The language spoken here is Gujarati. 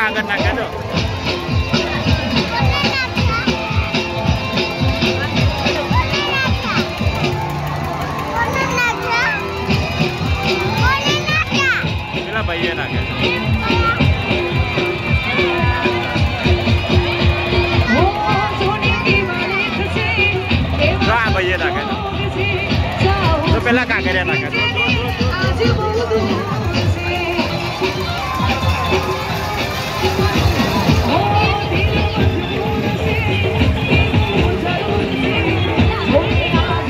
કાગળ નાખ્યા છો પેલા ભાઈએ નાખ્યા છે ભાઈએ નાખ્યા તો પેલા કાગળિયા નાખ્યા